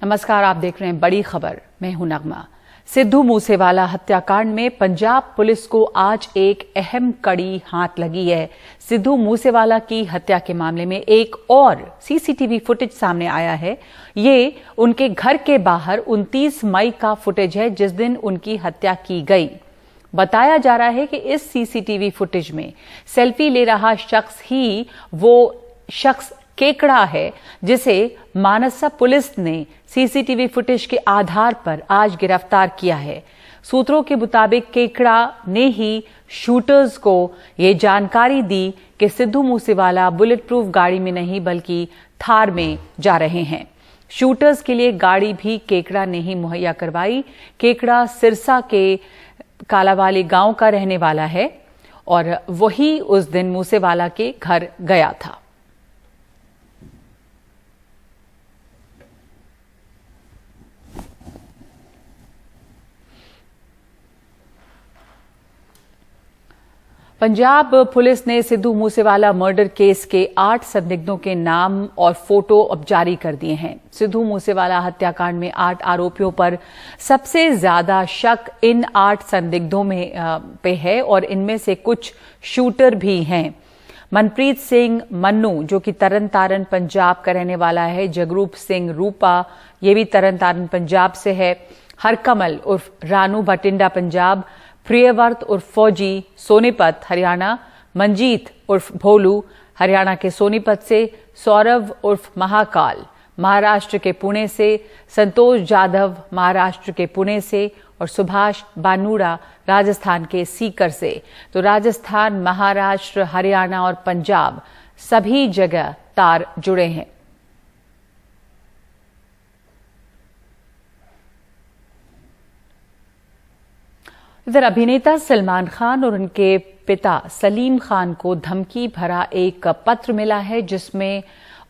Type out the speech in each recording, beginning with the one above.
नमस्कार, आप देख रहे हैं बड़ी खबर। मैं हूं नगमा। सिद्धू मूसेवाला हत्याकांड में पंजाब पुलिस को आज एक अहम कड़ी हाथ लगी है। सिद्धू मूसेवाला की हत्या के मामले में एक और सीसीटीवी फुटेज सामने आया है। ये उनके घर के बाहर 29 मई का फुटेज है, जिस दिन उनकी हत्या की गई। बताया जा रहा है कि इस सीसीटीवी फुटेज में सेल्फी ले रहा शख्स ही वो शख्स केकड़ा है, जिसे मानसा पुलिस ने सीसीटीवी फुटेज के आधार पर आज गिरफ्तार किया है। सूत्रों के मुताबिक केकड़ा ने ही शूटर्स को ये जानकारी दी कि सिद्धू मूसेवाला बुलेट प्रूफ गाड़ी में नहीं बल्कि थार में जा रहे हैं। शूटर्स के लिए गाड़ी भी केकड़ा ने ही मुहैया करवाई। केकड़ा सिरसा के कालावाली गांव का रहने वाला है और वही उस दिन मूसेवाला के घर गया था। पंजाब पुलिस ने सिद्धू मूसेवाला मर्डर केस के 8 संदिग्धों के नाम और फोटो अब जारी कर दिए हैं। सिद्धू मूसेवाला हत्याकांड में 8 आरोपियों पर सबसे ज्यादा शक इन 8 संदिग्धों में पे है और इनमें से कुछ शूटर भी हैं। मनप्रीत सिंह मन्नू, जो कि तरन तारण पंजाब का रहने वाला है, जगरूप सिंह रूपा, ये भी तरन तारण पंजाब से है, हरकमल उर्फ रानू भटिंडा पंजाब, प्रियवर्त उर्फ फौजी सोनीपत हरियाणा, मंजीत उर्फ भोलू हरियाणा के सोनीपत से, सौरभ उर्फ महाकाल महाराष्ट्र के पुणे से, संतोष जाधव महाराष्ट्र के पुणे से और सुभाष बानूड़ा राजस्थान के सीकर से। तो राजस्थान, महाराष्ट्र, हरियाणा और पंजाब सभी जगह तार जुड़े हैं। इधर अभिनेता सलमान खान और उनके पिता सलीम खान को धमकी भरा एक पत्र मिला है, जिसमें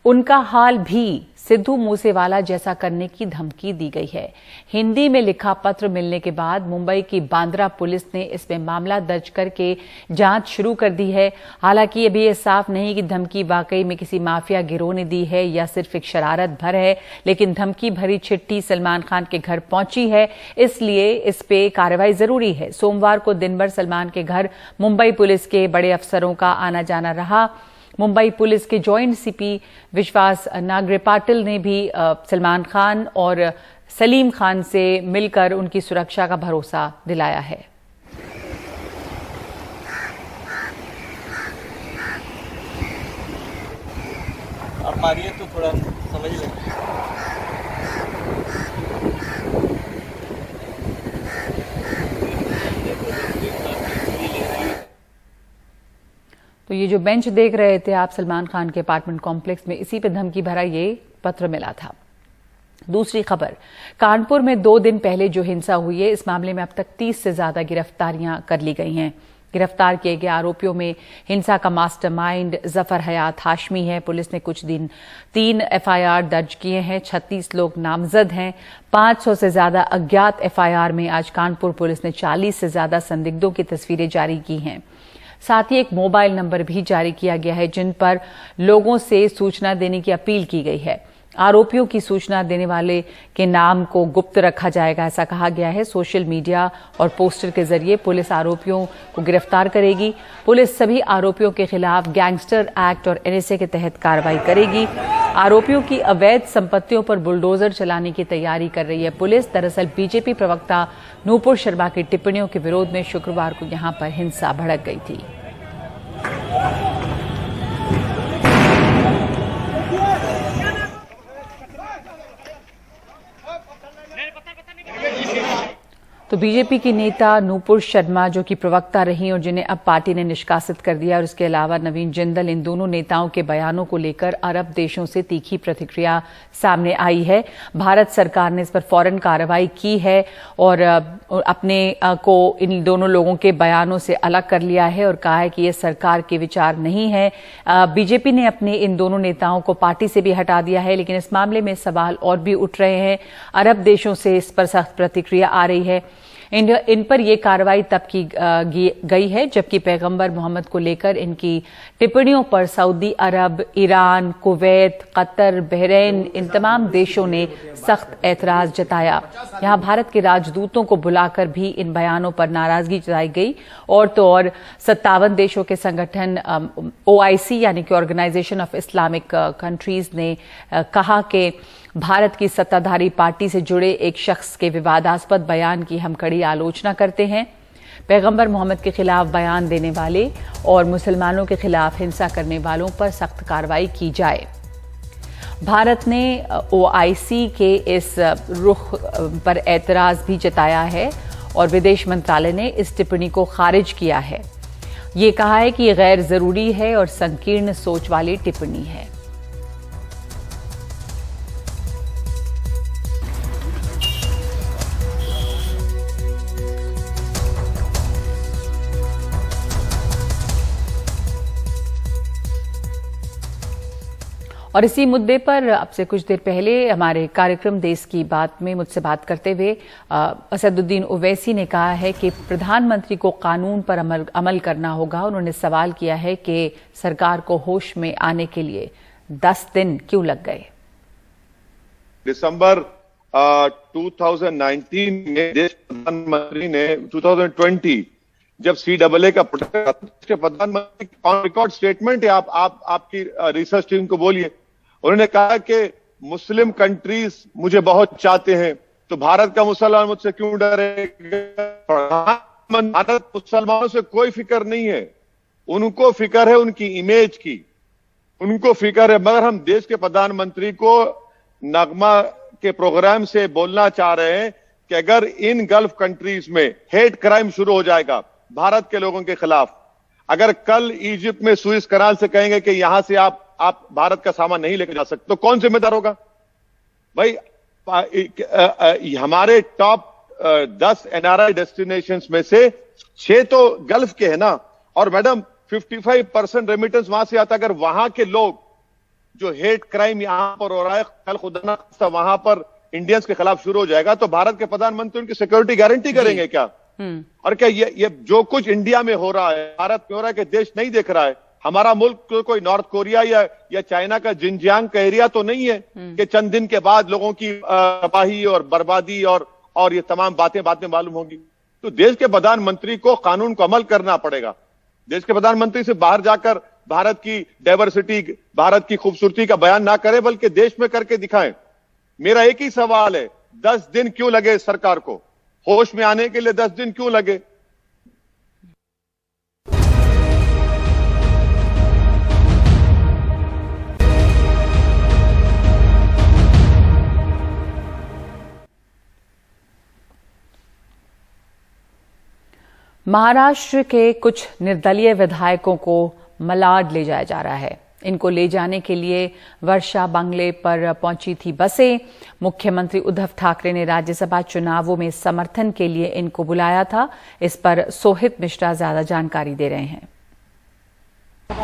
उनका हाल भी सिद्धू मूसेवाला जैसा करने की धमकी दी गई है। हिंदी में लिखा पत्र मिलने के बाद मुंबई की बांद्रा पुलिस ने इसमें मामला दर्ज करके जांच शुरू कर दी है। हालांकि अभी ये साफ नहीं कि धमकी वाकई में किसी माफिया गिरोह ने दी है या सिर्फ एक शरारत भर है, लेकिन धमकी भरी चिट्ठी सलमान खान के घर पहुंची है, इसलिए इस पे कार्रवाई जरूरी है। सोमवार को दिन भर सलमान के घर मुंबई पुलिस के बड़े अफसरों का आना जाना रहा। मुंबई पुलिस के जॉइंट सीपी विश्वास नागरे पाटिल ने भी सलमान खान और सलीम खान से मिलकर उनकी सुरक्षा का भरोसा दिलाया है। आप मारिए तो थोड़ा समझ लें। तो ये जो बेंच देख रहे थे आप सलमान खान के अपार्टमेंट कॉम्प्लेक्स में, इसी पे धमकी भरा ये पत्र मिला था। दूसरी खबर, कानपुर में 2 दिन पहले जो हिंसा हुई है, इस मामले में अब तक 30 से ज्यादा गिरफ्तारियां कर ली गई हैं। गिरफ्तार किए गए आरोपियों में हिंसा का मास्टरमाइंड जफर हयात हाशमी है। पुलिस ने कुछ दिन 3 एफआईआर दर्ज किए हैं। 36 लोग नामजद हैं। 500 से ज्यादा अज्ञात एफआईआर में आज कानपुर पुलिस ने 40 से ज्यादा संदिग्धों की तस्वीरें जारी की हैं। साथ ही एक मोबाइल नंबर भी जारी किया गया है, जिन पर लोगों से सूचना देने की अपील की गई है। आरोपियों की सूचना देने वाले के नाम को गुप्त रखा जाएगा, ऐसा कहा गया है। सोशल मीडिया और पोस्टर के जरिए पुलिस आरोपियों को गिरफ्तार करेगी। पुलिस सभी आरोपियों के खिलाफ गैंगस्टर एक्ट और एनएसए के तहत कार्रवाई करेगी। आरोपियों की अवैध संपत्तियों पर बुलडोजर चलाने की तैयारी कर रही है पुलिस। दरअसल बीजेपी प्रवक्ता नूपुर शर्मा की टिप्पणियों के विरोध में शुक्रवार को यहां पर हिंसा भड़क गई थी। तो बीजेपी की नेता नूपुर शर्मा, जो कि प्रवक्ता रही और जिन्हें अब पार्टी ने निष्कासित कर दिया, और इसके अलावा नवीन जिंदल, इन दोनों नेताओं के बयानों को लेकर अरब देशों से तीखी प्रतिक्रिया सामने आई है। भारत सरकार ने इस पर फौरन कार्रवाई की है और अपने को इन दोनों लोगों के बयानों से अलग कर लिया है और कहा है कि ये सरकार के विचार नहीं है। बीजेपी ने अपने इन दोनों नेताओं को पार्टी से भी हटा दिया है, लेकिन इस मामले में सवाल और भी उठ रहे हैं। अरब देशों से इस पर सख्त प्रतिक्रिया आ रही है। इन पर यह कार्रवाई तब की गई है जबकि पैगंबर मोहम्मद को लेकर इनकी टिप्पणियों पर सऊदी अरब, ईरान, कुवैत, कतर, बहरीन इन तमाम देशों ने सख्त एतराज जताया। यहां भारत के राजदूतों को बुलाकर भी इन बयानों पर नाराजगी जताई गई। और तो और 57 देशों के संगठन OIC यानी कि ऑर्गेनाइजेशन ऑफ इस्लामिक कंट्रीज ने कहा कि भारत की सत्ताधारी पार्टी से जुड़े एक शख्स के विवादास्पद बयान की हम कड़ी आलोचना करते हैं। पैगंबर मोहम्मद के खिलाफ बयान देने वाले और मुसलमानों के खिलाफ हिंसा करने वालों पर सख्त कार्रवाई की जाए। भारत ने OIC के इस रुख पर एतराज भी जताया है और विदेश मंत्रालय ने इस टिप्पणी को खारिज किया है। ये कहा है कि ये गैर जरूरी है और संकीर्ण सोच वाली टिप्पणी है। और इसी मुद्दे पर अब से कुछ देर पहले हमारे कार्यक्रम देश की बात में मुझसे बात करते हुए असदुद्दीन ओवैसी ने कहा है कि प्रधानमंत्री को कानून पर अमल करना होगा। उन्होंने सवाल किया है कि सरकार को होश में आने के लिए 10 दिन क्यों लग गए। दिसंबर 2019 में देश प्रधानमंत्री ने 2020 जब CAA का प्रधानमंत्री रिकॉर्ड स्टेटमेंट है, आपकी रिसर्च टीम को बोलिए। उन्होंने कहा कि मुस्लिम कंट्रीज मुझे बहुत चाहते हैं तो भारत का मुसलमान मुझसे क्यों डरेगा। भारत मुसलमानों से कोई फिक्र नहीं है, उनको फिक्र है उनकी इमेज की, उनको फिक्र है। मगर हम देश के प्रधानमंत्री को नगमा के प्रोग्राम से बोलना चाह रहे हैं कि अगर इन गल्फ कंट्रीज में हेट क्राइम शुरू हो जाएगा भारत के लोगों के खिलाफ, अगर कल इजिप्ट में सुएज कनाल से कहेंगे कि यहां से आप भारत का सामान नहीं लेकर जा सकते, तो कौन जिम्मेदार होगा भाई। हमारे टॉप 10 NRI डेस्टिनेशंस में से 6 तो गल्फ के है ना। और मैडम 55% रेमिटेंस वहां से आता। अगर वहां के लोग जो हेट क्राइम यहां पर हो रहा है, कल खुदा ना खास्ता वहां पर इंडियंस के खिलाफ शुरू हो जाएगा, तो भारत के प्रधानमंत्री उनकी सिक्योरिटी गारंटी करेंगे क्या? और क्या ये जो कुछ इंडिया में हो रहा है, भारत में हो रहा है, कि देश नहीं देख रहा है? हमारा मुल्क कोई नॉर्थ कोरिया या चाइना का जिनजियांग का एरिया तो नहीं है कि चंद दिन के बाद लोगों की तबाही और बर्बादी और ये तमाम बातें मालूम होंगी। तो देश के प्रधानमंत्री को कानून को अमल करना पड़ेगा। देश के प्रधानमंत्री से बाहर जाकर भारत की डाइवर्सिटी, भारत की खूबसूरती का बयान ना करें, बल्कि देश में करके दिखाएं। मेरा एक ही सवाल है, 10 दिन क्यों लगे सरकार को होश में आने के लिए? 10 दिन क्यों लगे? महाराष्ट्र के कुछ निर्दलीय विधायकों को मलाड ले जाया जा रहा है। इनको ले जाने के लिए वर्षा बंगले पर पहुंची थी बसें। मुख्यमंत्री उद्धव ठाकरे ने राज्यसभा चुनावों में समर्थन के लिए इनको बुलाया था। इस पर सोहित मिश्रा ज्यादा जानकारी दे रहे हैं।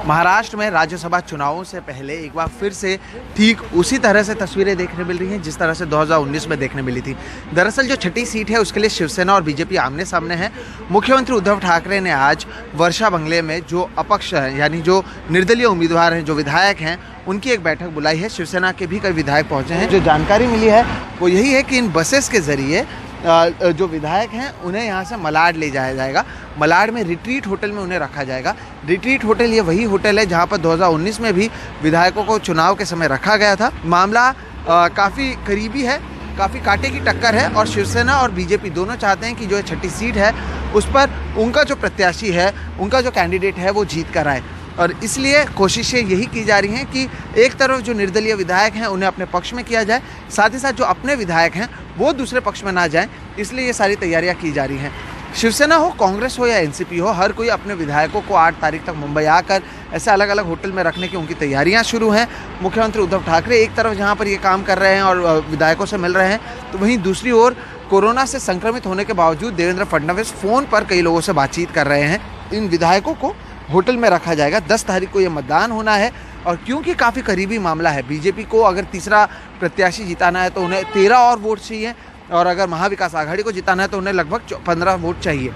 महाराष्ट्र में राज्यसभा चुनावों से पहले एक बार फिर से ठीक उसी तरह से तस्वीरें देखने मिल रही हैं जिस तरह से 2019 में देखने मिली थी। दरअसल जो छठी सीट है उसके लिए शिवसेना और बीजेपी आमने सामने है। मुख्यमंत्री उद्धव ठाकरे ने आज वर्षा बंगले में जो अपक्ष है यानी जो निर्दलीय उम्मीदवार हैं, जो विधायक हैं, उनकी एक बैठक बुलाई है। शिवसेना के भी कई विधायक पहुंचे हैं। जो जानकारी मिली है वो यही है कि इन बसेस के जरिए जो विधायक हैं उन्हें यहाँ से मलाड ले जाया जाएगा। मलाड में रिट्रीट होटल में उन्हें रखा जाएगा। रिट्रीट होटल ये वही होटल है जहाँ पर 2019 में भी विधायकों को चुनाव के समय रखा गया था। मामला काफ़ी करीबी है, काफ़ी कांटे की टक्कर है और शिवसेना और बीजेपी दोनों चाहते हैं कि जो छठी सीट है उस पर उनका जो प्रत्याशी है, उनका जो कैंडिडेट है वो जीत कर आए। और इसलिए कोशिशें यही की जा रही हैं कि एक तरफ जो निर्दलीय विधायक हैं उन्हें अपने पक्ष में किया जाए, साथ ही साथ जो अपने विधायक हैं वो दूसरे पक्ष में ना जाएं। इसलिए ये सारी तैयारियां की जा रही हैं। शिवसेना हो, कांग्रेस हो या एनसीपी हो, हर कोई अपने विधायकों को 8 तारीख तक मुंबई आकर ऐसे अलग अलग होटल में रखने की उनकी तैयारियां शुरू हैं। मुख्यमंत्री उद्धव ठाकरे एक तरफ जहाँ पर ये काम कर रहे हैं और विधायकों से मिल रहे हैं, तो वहीं दूसरी ओर कोरोना से संक्रमित होने के बावजूद देवेंद्र फडणवीस फ़ोन पर कई लोगों से बातचीत कर रहे हैं। इन विधायकों को होटल में रखा जाएगा। 10 तारीख को ये मतदान होना है और क्योंकि काफ़ी करीबी मामला है, बीजेपी को अगर तीसरा प्रत्याशी जिताना है तो उन्हें 13 और वोट चाहिए। और अगर महाविकास आघाड़ी को जिताना है तो उन्हें लगभग 15 वोट चाहिए।